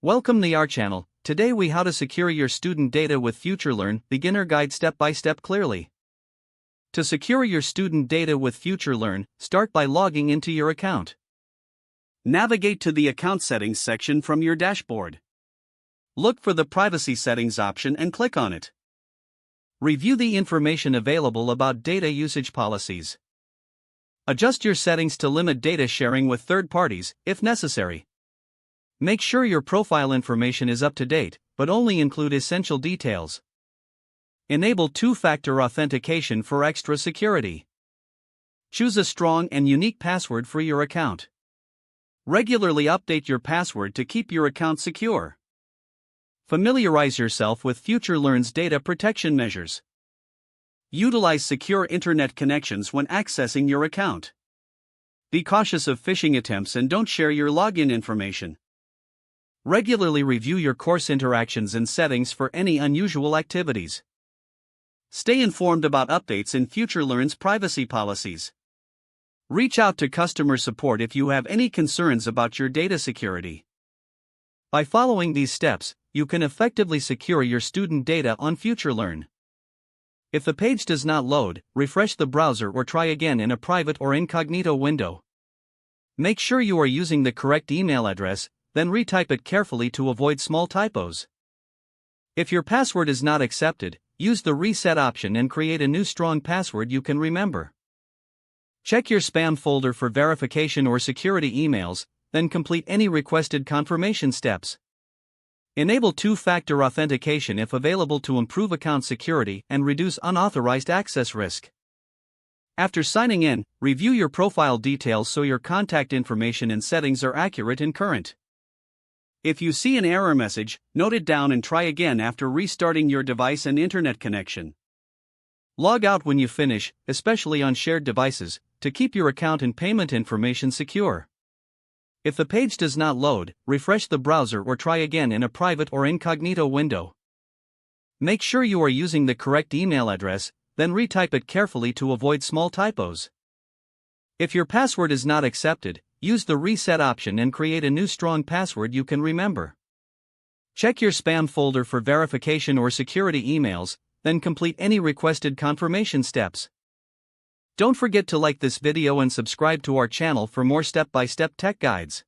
Welcome to our channel. Today we how to secure your student data with FutureLearn, beginner guide step by step clearly. To secure your student data with FutureLearn, start by logging into your account. Navigate to the account settings section from your dashboard. Look for the privacy settings option and click on it. Review the information available about data usage policies. Adjust your settings to limit data sharing with third parties, if necessary. Make sure your profile information is up to date, but only include essential details. Enable two-factor authentication for extra security. Choose a strong and unique password for your account. Regularly update your password to keep your account secure. Familiarize yourself with FutureLearn's data protection measures. Utilize secure internet connections when accessing your account. Be cautious of phishing attempts and don't share your login information. Regularly review your course interactions and settings for any unusual activities. Stay informed about updates in FutureLearn's privacy policies. Reach out to customer support if you have any concerns about your data security. By following these steps, you can effectively secure your student data on FutureLearn. If the page does not load, refresh the browser or try again in a private or incognito window. Make sure you are using the correct email address, then retype it carefully to avoid small typos. If your password is not accepted, use the reset option and create a new strong password you can remember. Check your spam folder for verification or security emails, then complete any requested confirmation steps. Enable two-factor authentication if available to improve account security and reduce unauthorized access risk. After signing in, review your profile details so your contact information and settings are accurate and current. If you see an error message, note it down and try again after restarting your device and internet connection. Log out when you finish, especially on shared devices, to keep your account and payment information secure. If the page does not load, refresh the browser or try again in a private or incognito window. Make sure you are using the correct email address, then retype it carefully to avoid small typos. If your password is not accepted, use the reset option and create a new strong password you can remember. Check your spam folder for verification or security emails, then complete any requested confirmation steps. Don't forget to like this video and subscribe to our channel for more step-by-step tech guides.